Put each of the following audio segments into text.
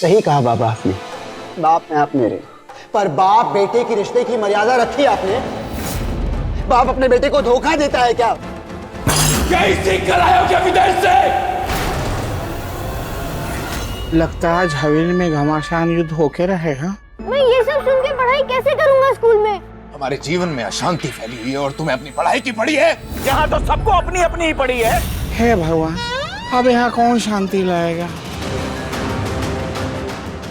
सही कहा बाबा आपने। बाप हैं आप मेरे, पर बाप बेटे की रिश्ते की मर्यादा रखी आपने। बाप अपने बेटे को धोखा देता है क्या? क्या सीख कर आए हो क्या विदेश से? लगता है आज हवेली में घमासान युद्ध होके रहेगा। मैं ये सब सुन के पढ़ाई कैसे करूंगा स्कूल में? हमारे जीवन में अशांति फैली हुई है और तुम्हें अपनी पढ़ाई की पड़ी है। यहाँ तो सबको अपनी अपनी ही पड़ी है। हे भगवान, अब यहाँ कौन शांति लाएगा?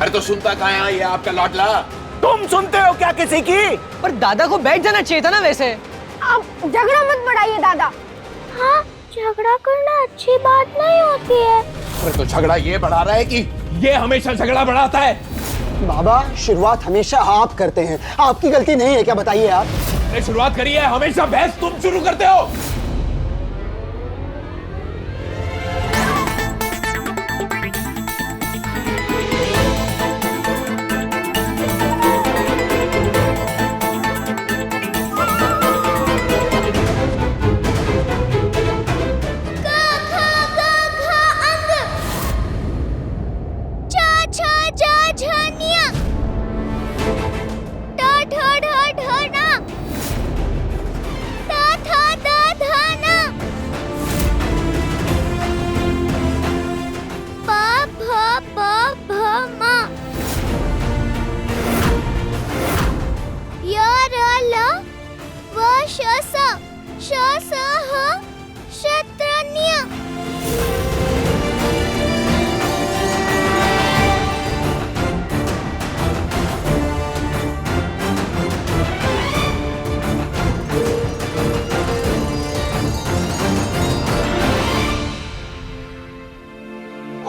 अरे तो सुनता कहाँ है ये आपका लाडला? तुम सुनते हो क्या किसी की? पर दादा को बैठ जाना चाहिए था ना वैसे। आप झगड़ा मत बढ़ाइए दादा। हाँ, झगड़ा करना अच्छी बात नहीं होती है। अरे तो झगड़ा ये बढ़ा रहा है कि ये हमेशा झगड़ा बढ़ाता है? बाबा शुरुआत हमेशा आप करते हैं, आपकी गलती नहीं है क्या? बताइए आप। अरे शुरुआत करी है, हमेशा बहस तुम शुरू करते हो।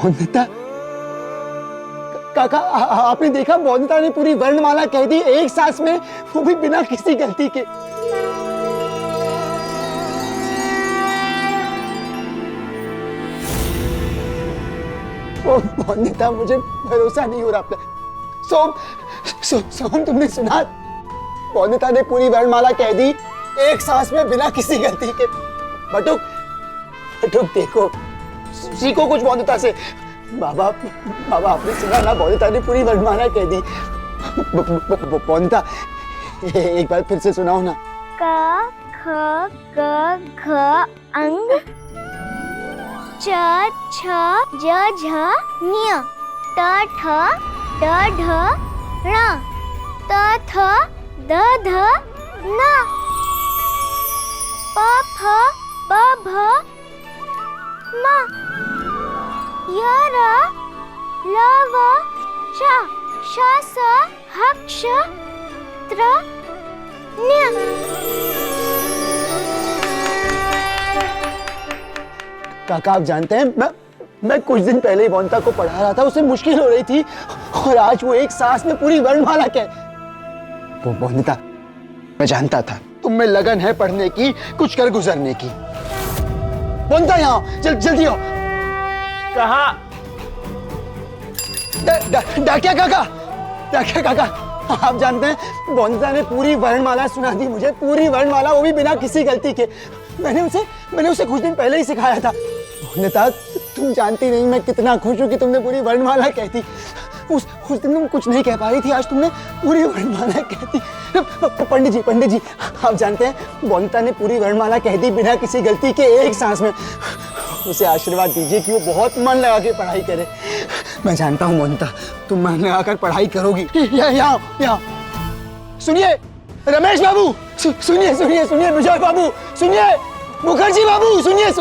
बोनिता काका, आपने देखा बोनिता ने पूरी वर्णमाला कह दी एक सांस में, वो भी बिना किसी गलती के। ओ बोनिता, मुझे भरोसा नहीं हो रहा आपका। सोम, तुमने सुना? बोनिता ने पूरी वर्णमाला कह दी एक सांस में बिना किसी गलती के। बटुक देखो, सीखो कुछ बोनिता से। बाबा आपने सुना ना, बोनिता ने पूरी वर्णमाला कह दी। बोनिता एक बार फिर से सुनाओ ना। क ख ग घ अंग च छ ज झ ञ ट ठ ड ढ ण त थ द ध न प फ ब भ म य र ल व श श स ह क्ष त्र न्य। काका, आप जानते हैं मैं कुछ दिन पहले ही बोनिता को पढ़ा रहा था, उसे मुश्किल हो रही थी और आज वो एक सांस में पूरी वर्णमाला कह। बोनिता, मैं जानता था तुम में लगन है पढ़ने की, कुछ कर गुजरने की। बोनिता यहाँ जल्दी आओ। कहा? डाकिया काका, आप जानते हैं बोनिता ने पूरी वर्णमाला सुना दी मुझे, पूरी वर्णमाला, वो भी बिना किसी गलती के। मैंने उसे कुछ दिन पहले ही सिखाया था। बोनिता, तुम जानती नहीं मैं कितना खुश हूँ कि तुमने पूरी वर्णमाला कह दी। उस दिन तुम कुछ नहीं कह पा रही थी, आज तुमने पूरी वर्णमाला कह दी। पंडित जी, आप जानते हैं बोनिता ने पूरी वर्णमाला कह दी बिना किसी गलती के एक सांस में। उसे आशीर्वाद दीजिए कि वो बहुत मन लगा के पढ़ाई करे। मैं जानता हूँ बोनिता, तुम मन लगाकर पढ़ाई करोगी। यहाँ सुनिए रमेश बाबू, सुनिए विजय बाबू, सुनिए मुखर्जी बाबू, सुनिए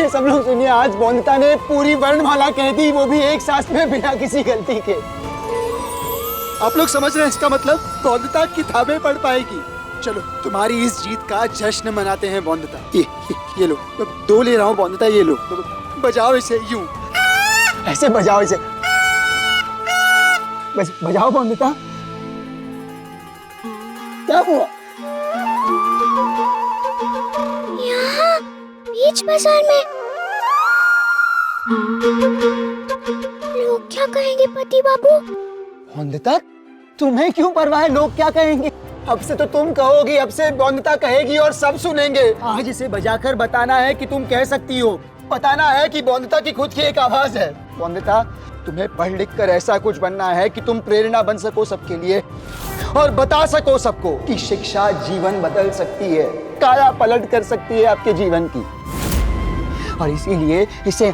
सब लोग सुनिए। आज बोनिता ने पूरी वर्णमाला कह दी, वो भी एक सांस में बिना किसी गलती के। आप लोग समझ रहे हैं इसका मतलब? बोनिता किताबें पढ़ पाएगी। चलो तुम्हारी इस जीत का जश्न मनाते हैं बोनिता। ये लो, 2 ले रहा हूँ बोनिता, ये लो, बजाओ इसे यूं, ऐसे बजाओ इसे, बस बजाओ बोनिता। क्या हुआ? यहाँ बीच बाजार में लोग क्या कहेंगे पति बाबू? बोनिता, तुम्हें क्यों परवाह है लोग क्या कहेंगे? अब से तो तुम कहोगी, अब से बोनिता कहेगी और सब सुनेंगे। आज इसे बजाकर बताना है कि तुम कह सकती हो। बताना है कि बौंदता की खुद की एक आवाज है। बौंदता, तुम्हें पढ़ लिख कर ऐसा कुछ बनना है कि तुम प्रेरणा बन सको सबके लिए और बता सको सबको कि शिक्षा जीवन बदल सकती है, काया पलट कर सकती है आपके जीवन की। और इसीलिए इसे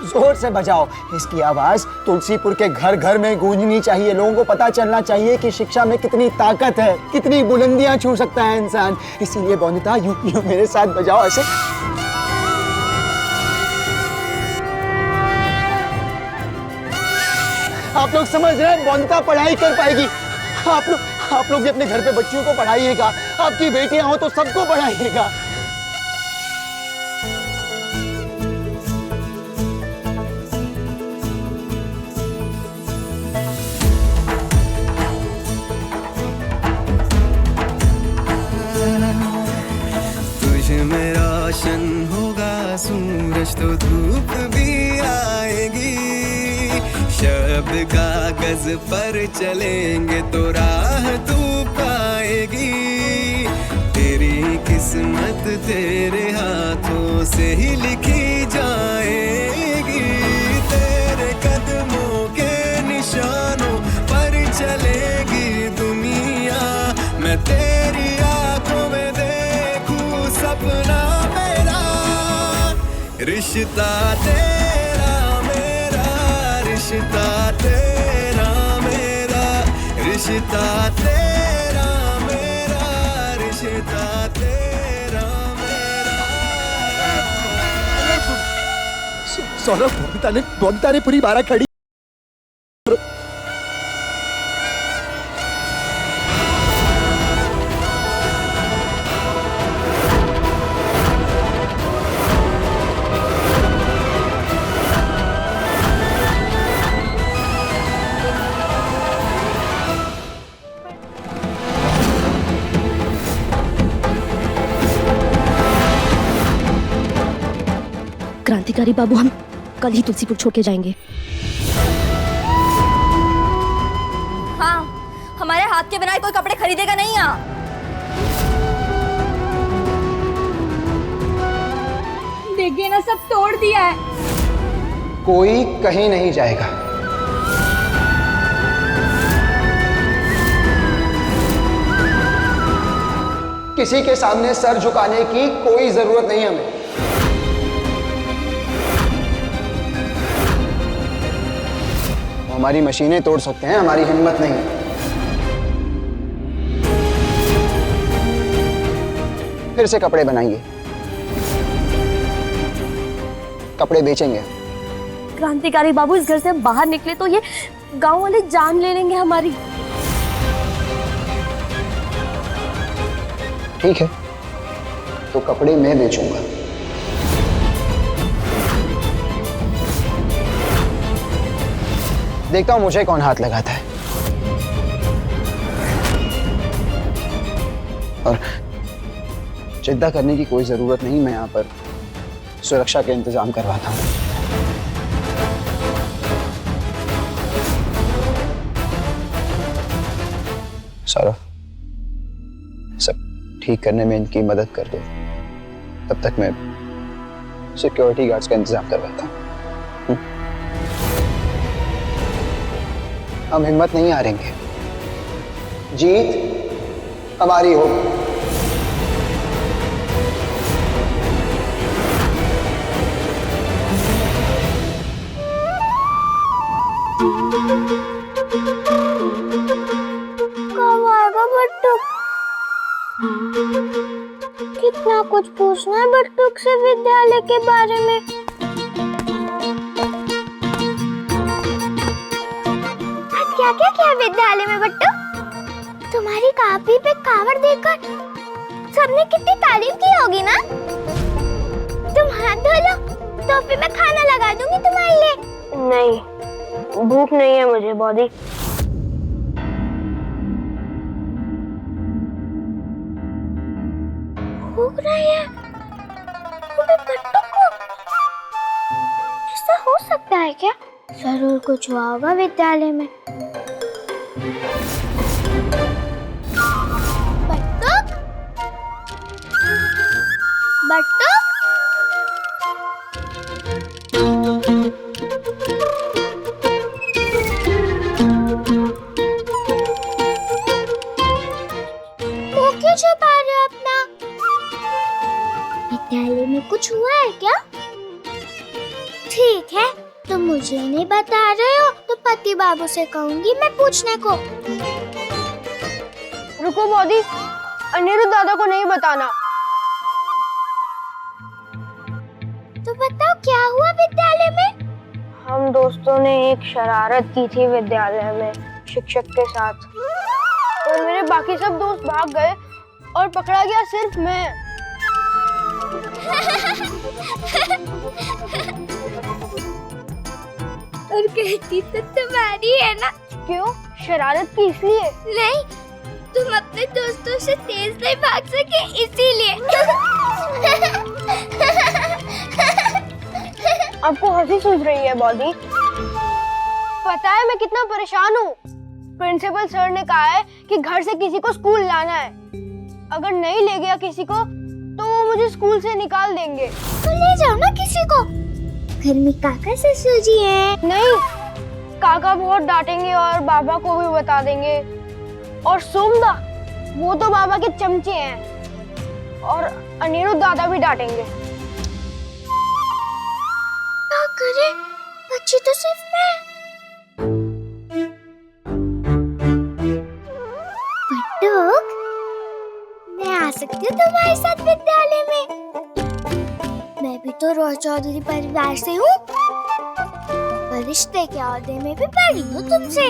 जोर से बजाओ। इसकी आवाज तुलसीपुर के घर घर में गूंजनी चाहिए। लोगों को पता चलना चाहिए कि शिक्षा में कितनी ताकत है, कितनी बुलंदियां छू सकता है इंसान। इसीलिए बौंदता, यूं मेरे साथ बजाओ ऐसे। आप लोग समझ रहे हैं, बौंदता पढ़ाई कर पाएगी। आप लोग भी अपने घर पे बच्चियों को पढ़ाइएगा। आपकी बेटियां हो तो सबको पढ़ाइएगा। में रोशन होगा सूरज तो धूप भी आएगी, शब्द कागज पर चलेंगे तो राह तू पाएगी। तेरी किस्मत तेरे हाथों से ही लिखी जाएगी, तेरे कदमों के निशानों पर चलेगी दुनिया। मैं तेरी आंखों में सपना मेरा, रिश्ता तेरा मेरा, रिश्ता तेरा मेरा, रिश्ता तेरा मेरा, रिश्ता तेरा मेरा। सौरभ, बौंदता ने पूरी बारह खड़ी। क्रांतिकारी बाबू, हम कल ही तुलसीपुर छोड़ के जाएंगे। हाँ, हमारे हाथ के बिना कोई कपड़े खरीदेगा नहीं यहाँ। देखिए ना, सब तोड़ दिया है। कोई कहीं नहीं जाएगा। किसी के सामने सर झुकाने की कोई जरूरत नहीं हमें। हमारी मशीनें तोड़ सकते हैं, हमारी हिम्मत नहीं। फिर से कपड़े बनाएंगे, कपड़े बेचेंगे। क्रांतिकारी बाबू, इस घर से बाहर निकले तो ये गांव वाले जान ले लेंगे हमारी। ठीक है, तो कपड़े मैं बेचूंगा। देखता हूं मुझे कौन हाथ लगाता है। और चिंता करने की कोई जरूरत नहीं, मैं यहां पर सुरक्षा के इंतजाम करवाता हूं। सौरभ, सब ठीक करने में इनकी मदद कर दो, तब तक मैं सिक्योरिटी गार्ड्स का इंतजाम करवाता हूं। हम हिम्मत नहीं हारेंगे, जीत हमारी होगी। कब आएगा बट्टू? कितना कुछ पूछना है बट्टू से विद्यालय के बारे में। क्या क्या किया विद्यालय में बट्टू? तुम्हारी कॉपी पे कावड़ देखकर सबने कितनी तारीफ की होगी ना। तुम हाथ धो लो तो फिर मैं खाना लगा दूंगी तुम्हारे लिए। नहीं, भूख नहीं है मुझे बॉडी। भूख नहीं है बट्टू को? ऐसा हो सकता है क्या? जरूर कुछ हुआ होगा विद्यालय में। बट्टू, बट्टू, विद्यालय में कुछ हुआ है क्या? ठीक है, तुम मुझे नहीं बता रहे हो तो पति बाबू से कहूंगी मैं पूछने को। रुको बॉडी, अनिरुद्ध दादा को नहीं बताना। तो बताओ क्या हुआ विद्यालय में? हम दोस्तों ने एक शरारत की थी विद्यालय में शिक्षक के साथ, और मेरे बाकी सब दोस्त भाग गए और पकड़ा गया सिर्फ मैं। और कहती तो तुम्हारी है ना? क्यों, शरारत की इसलिए? नहीं, तुम अपने दोस्तों से तेज नहीं भाग सके इसीलिए। आपको हंसी सूझ रही है बॉडी? पता है मैं कितना परेशान हूँ। प्रिंसिपल सर ने कहा है कि घर से किसी को स्कूल लाना है। अगर नहीं ले गया किसी को तो वो मुझे स्कूल से निकाल देंगे। तो ले जाओ ना किसी को। घर में काका ससुर जी हैं। नहीं, काका बहुत डांटेंगे और बाबा को भी बता देंगे। और सोमदा, वो तो बाबा के चमचे हैं। और अनिरुद्ध दादा भी डांटेंगे। क्या करे, बच्ची तो सिर्फ मैं। बटुक, मैं आ सकती हूँ तुम्हारे साथ विद्यालय में? मैं भी तो रॉय चौधरी परिवार से हूँ, पर रिश्ते के ओहदे में भी बड़ी हूँ तुमसे।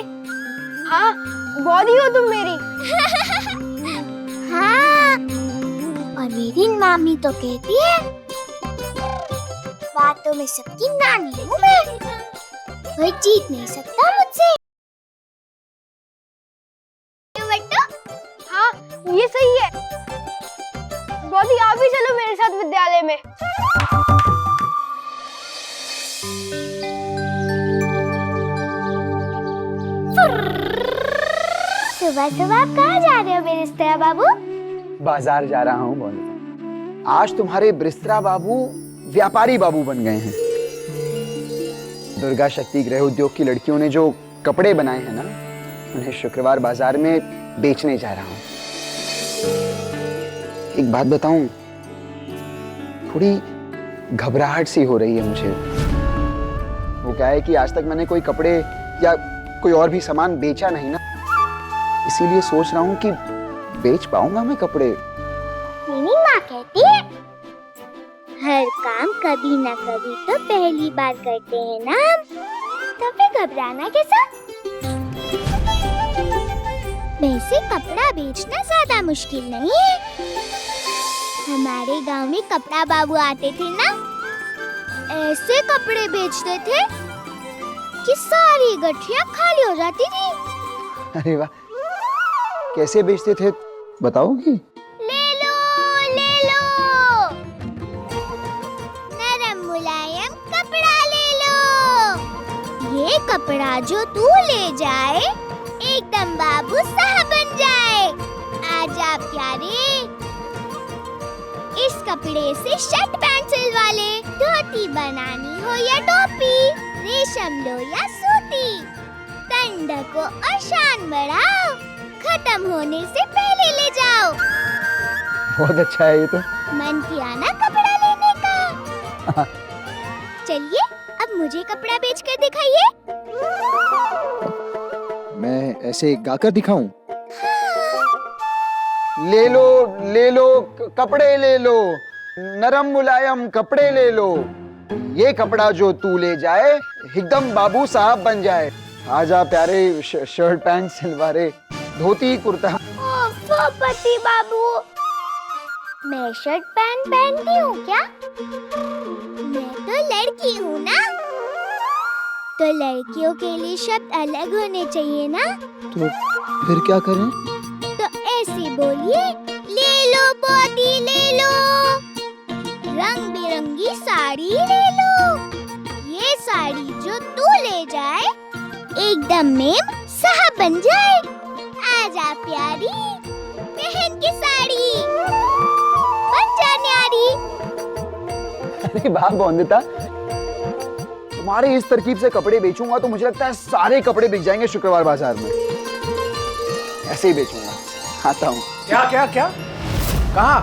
हाँ, बॉडी हो तुम मेरी। हाँ, और मेरी मामी तो कहती है बातों में सबकी नानी हूँ मैं, कोई जीत नहीं सकता मुझसे। हाँ, ये सही है। बॉडी, आप भी चलो मेरे साथ विद्यालय में। सुबह सुबह आप कहाँ जा रहे हो मेरे रिश्तेदार बाबू? बाजार जा रहा हूँ बोल। आज तुम्हारे बिस्तरा बाबू व्यापारी बाबू बन गए हैं। दुर्गा शक्ति गृह उद्योग की लड़कियों ने जो कपड़े बनाए हैं ना, उन्हें शुक्रवार बाजार में बेचने जा रहा हूँ। एक बात बताऊं, थोड़ी घबराहट सी हो रही है मुझे। वो क्या है कि आज तक मैंने कोई कपड़े या कोई और भी सामान बेचा नहीं ना, इसीलिए सोच रहा हूँ कि बेच पाऊंगा मैं कपड़े। मेरी माँ कहती है हर काम कभी ना कभी तो पहली बार करते हैं ना हम, तो फिर घबराना कैसा? वैसे कपड़ा बेचना ज्यादा मुश्किल नहीं है। हमारे गांव में कपड़ा बाबू आते थे ना, ऐसे कपड़े बेचते थे कि सारी गठियां खाली हो जाती थी। अरे वाह, कैसे बेचते थे बताओगी? ले लो, नरम मुलायम कपड़ा ले लो। ये कपड़ा जो तू ले जाए एकदम बाबू साहब बन जाए। आजा प्यारे, इस कपड़े से शर्ट पैंट सिलवा ले। धोती बनानी हो या टोपी, रेशम लो या सूती, तन ढको और शान बढ़ाओ, खत्म होने से पहले ले जाओ। बहुत अच्छा है ये तो। मन किया ना कपड़ा लेने का? चलिए अब मुझे कपड़ा बेचकर दिखाइए। मैं ऐसे गाकर दिखाऊं? ले लो कपड़े ले लो, नरम मुलायम कपड़े ले लो। ये कपड़ा जो तू ले जाए एकदम बाबू साहब बन जाए। आजा प्यारे, शर्ट पैंट सिलवारे, धोती कुर्ता। ओफो पति बाबू, मैं शर्ट पैंट पहनती हूँ क्या? मैं तो लड़की हूँ ना, तो लड़कियों के लिए शब्द अलग होने चाहिए ना। तो फिर क्या करें? तो ऐसे बोलिए, ले लो बॉडी ले लो, रंग बिरंगी साड़ी ले लो। ये साड़ी जो तू ले जाए एकदम मेम साहब बन जाए। आजा प्यारी, पहन के साड़ी, बन जा न्यारी। अरे वाह बोंदिता, तुम्हारे इस तरकीब से कपड़े बेचूंगा तो मुझे लगता है सारे कपड़े बिक जाएंगे शुक्रवार बाजार में। ऐसे ही बेचूंगा। आता हूँ। क्या क्या क्या? कहाँ?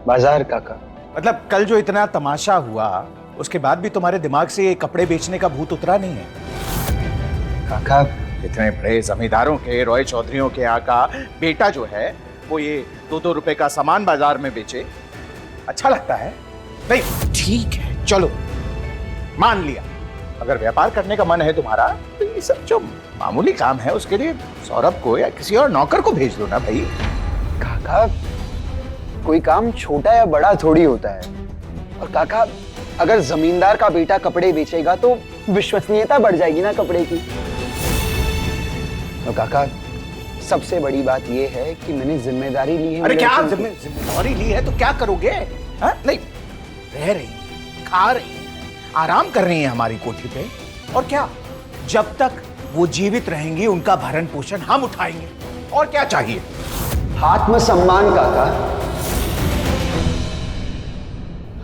बाजार काका। मतलब कल जो इतना तमाशा हुआ उसके बाद भी तुम्हारे दिमाग से ये कपड़े बेचने का भूत उतरा नहीं है? काका इतने बड़े जमींदारों के, रॉय चौधरियों के यहाँ का बेटा जो है वो ये 2-2 रुपए का सामान बाजार में बेचे, अच्छा लगता है? नहीं ठीक है, चलो मान लिया, अगर व्यापार करने का मन है तुम्हारा तो ये सब जो मामूली काम है उसके लिए सौरभ को या किसी और नौकर को भेज दो ना भाई। काका कोई काम छोटा या बड़ा थोड़ी होता है। और काका अगर जमींदार का बेटा कपड़े बेचेगा तो विश्वसनीयता बढ़ जाएगी ना कपड़े की। तो काका सबसे बड़ी बात यह है कि मैंने जिम्मेदारी ली है। अरे क्या जिम्मेदारी ली है तो क्या करोगे? हा? नहीं, रह रही है, खा रही है, आराम कर रही है हमारी कोठी पे, और क्या जब तक वो जीवित रहेंगी उनका भरण पोषण हम उठाएंगे, और क्या चाहिए? आत्मसम्मान काका,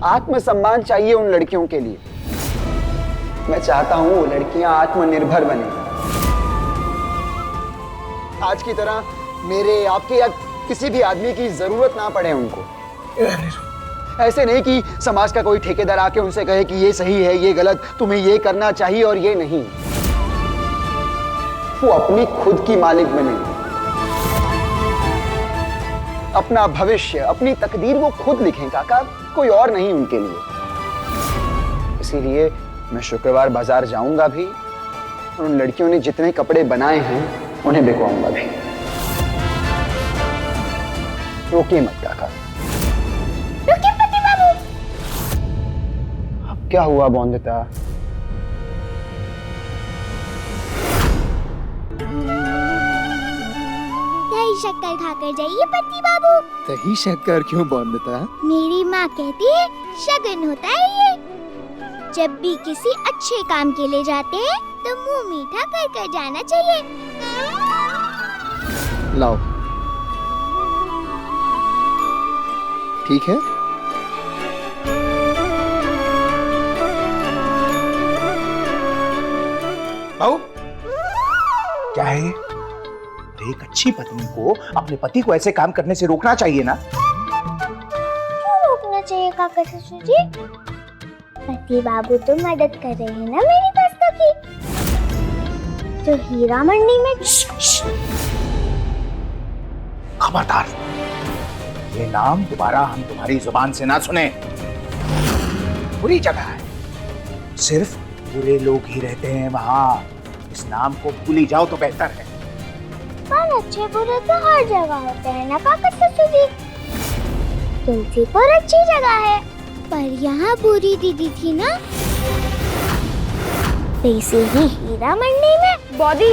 आत्मसम्मान चाहिए उन लड़कियों के लिए। मैं चाहता हूं वो लड़कियां आत्मनिर्भर बने, आज की तरह मेरे, आपके या किसी भी आदमी की जरूरत ना पड़े उनको। ऐसे नहीं कि समाज का कोई ठेकेदार आके उनसे कहे कि ये सही है, ये गलत, तुम्हें ये करना चाहिए और ये नहीं। वो अपनी खुद की मालिक बने, अपना भविष्य, अपनी तकदीर वो खुद लिखें काका, कोई और नहीं उनके लिए। इसीलिए मैं शुक्रवार बाजार जाऊंगा भी, और उन लड़कियों ने जितने कपड़े बनाए हैं उन्हें बिकवाऊंगा भी। रोकिए मत काका। रुकिए पति बाबू। अब क्या हुआ बौंदता? दही शक्कर खाकर जाइए पति बाबू। दही शक्कर क्यों बौंदता? मेरी माँ कहती है शगन होता है ये। जब भी किसी अच्छे काम के लिए जाते हैं तो मुंह मीठा कर कर जाना चाहिए। लाओ, ठीक है? बाबू क्या है? एक अच्छी पत्नी को अपने पति को ऐसे काम करने से रोकना चाहिए ना? क्यों रोकना चाहिए काका ससुर जी? पति बाबू तो मदद कर रहे हैं ना मेरी दोस्तों की, जो हीरा मंडी में। खबरदार, ये नाम दोबारा हम तुम्हारी जुबान से ना सुने। बुरी जगह है, सिर्फ बुरे लोग ही रहते हैं वहां। इस नाम को भूल ही जाओ तो बेहतर है। पर अच्छे बुरे तो हर जगह होते हैं ना काका ससुर जी। तुलसीपुर अच्छी जगह है, पर यहाँ बुरी दीदी थी ना, वैसे ही हीरा मंडी में। बॉडी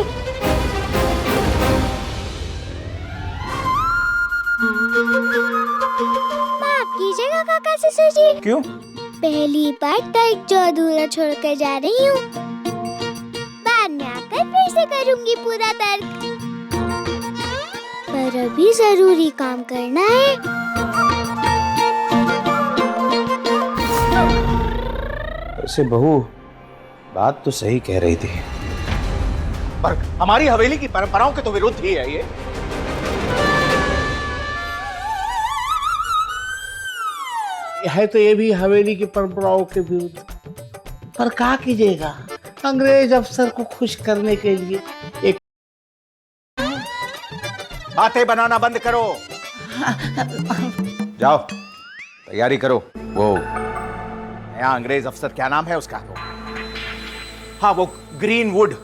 माफ कीजिएगा काका ससुर जी, क्यों? पहली बार तर्क जो अधूरा छोड़कर जा रही हूँ, बाद में आकर फिर से करूंगी पूरा तर्क, पर अभी जरूरी काम करना है। वैसे बहू बात तो सही कह रही थी, पर हमारी हवेली की परंपराओं के तो विरुद्ध ही है ये। है तो ये भी हवेली की परंपराओं के विरुद्ध, पर क्या कीजिएगा, अंग्रेज अफसर को खुश करने के लिए एक। बातें बनाना बंद करो, जाओ तैयारी करो। वो नया अंग्रेज अफसर क्या नाम है उसका? हाँ, वो ग्रीनवुड।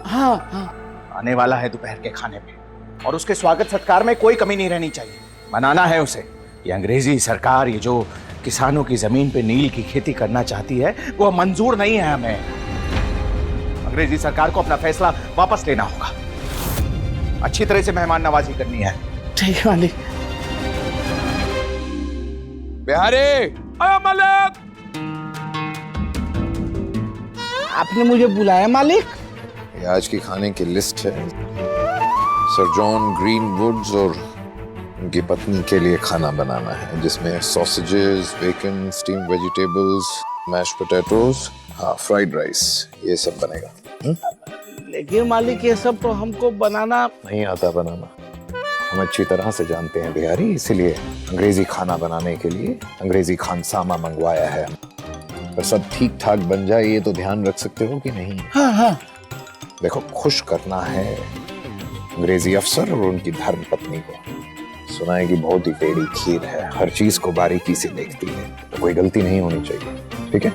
हाँ हाँ, आने वाला है दोपहर के खाने में, और उसके स्वागत सत्कार में कोई कमी नहीं रहनी चाहिए। मनाना है उसे। ये अंग्रेजी सरकार, ये जो किसानों की जमीन पे नील की खेती करना चाहती है, वो मंजूर नहीं है हमें। अंग्रेजी सरकार को अपना फैसला वापस लेना होगा। अच्छी तरह से मेहमान नवाजी करनी है। ठीक है मालिक। बिहारी, मलिक, आपने मुझे बुलाया मालिक? ये आज की खाने की लिस्ट है। सर जॉन ग्रीनवुड्स और उनकी पत्नी के लिए खाना बनाना है, जिसमें sausages, bacon, steam vegetables, mash potatoes, हाँ फ्राइड राइस, ये सब बनेगा। लेकिन मालिक ये सब तो हमको बनाना नहीं आता बनाना। हम अच्छी तरह से जानते हैं बिहारी, इसीलिए अंग्रेजी खाना बनाने के लिए अंग्रेजी खानसामा मंगवाया है। पर सब ठीक ठाक बन जाए ये तो ध्यान रख सकते हो कि नहीं? हाँ हाँ। देखो, खुश करना है अंग्रेजी अफसर और उनकी धर्म पत्नी को। सुना है कि बहुत ही टेढ़ी खीर है, हर चीज को बारीकी से देखती है, तो कोई गलती नहीं होनी चाहिए, ठीक है?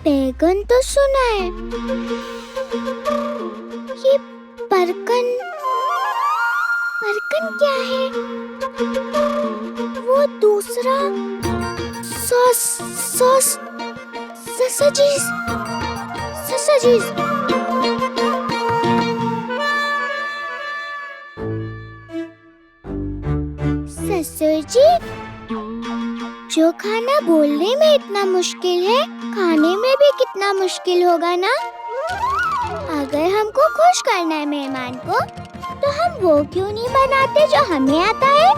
बैगन तो सुना है, ये परकन क्या है? वो दूसरा सॉस ससाजीज। ससुर जी, जो खाना बोलने में इतना मुश्किल है, खाने में भी कितना मुश्किल होगा ना? अगर हमको खुश करना है मेहमान को, तो हम वो क्यों नहीं बनाते जो हमें आता है?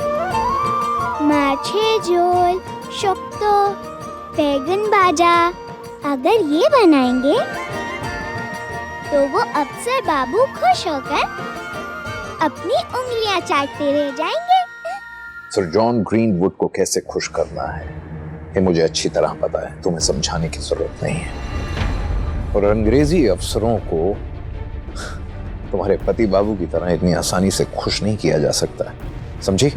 माछे झोल, शुक्तो, बैगन भाजा, अगर ये बनाएंगे तो वो अफसर बाबू खुश होकर अपनी उंगलियां चाटते रह जाएंगे। सर जॉन ग्रीनवुड को कैसे खुश करना है ये मुझे अच्छी तरह पता है, तुम्हें समझाने की जरूरत नहीं है। और अंग्रेजी अफसरों को तुम्हारे पति बाबू की तरह इतनी आसानी से खुश नहीं किया जा सकता, समझी?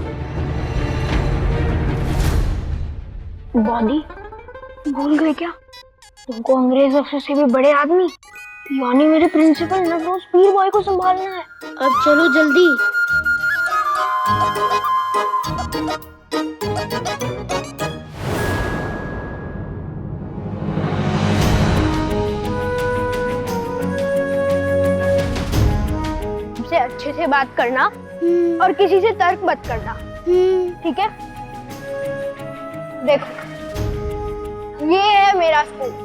बॉडी भूल गए क्या? तुमको अंग्रेज अफसर से भी बड़े आदमी यानी मेरे प्रिंसिपल नवरोज पीर बॉय को संभालना है। अब चलो जल्दी। हमसे अच्छे से बात करना और किसी से तर्क मत करना, ठीक है? देखो, ये है मेरा स्कूल।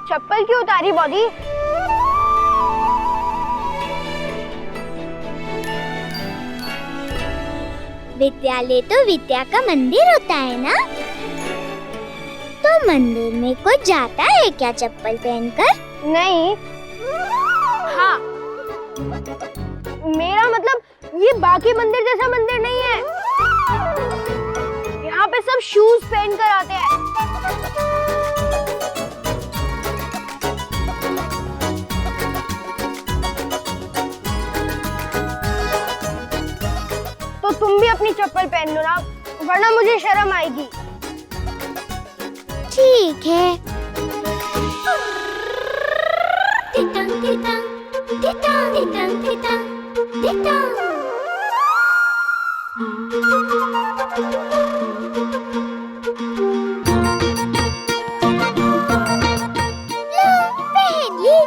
चप्पल क्यों उतारी बॉडी? विद्यालय तो विद्या का मंदिर होता है ना? तो मंदिर में कोई जाता है क्या चप्पल पहनकर? नहीं। हाँ, मेरा मतलब ये बाकी मंदिर जैसा मंदिर नहीं है। यहाँ पे सब शूज पहन कर आते हैं। तो तुम भी अपनी चप्पल पहन लो ना, वरना मुझे शर्म आएगी। ठीक है। पहन ली।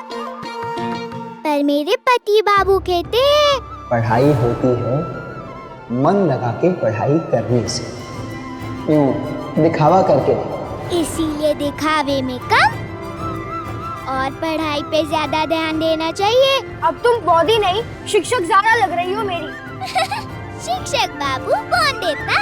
पर मेरे पति बाबू कहते हैं पढ़ाई होती है मन लगा के पढ़ाई करने से, यूं दिखावा करके नहीं। इसीलिए दिखावे में कम और पढ़ाई पे ज्यादा ध्यान देना चाहिए। अब तुम बॉडी नहीं शिक्षक ज्यादा लग रही हो मेरी। शिक्षक बाबू कौन देता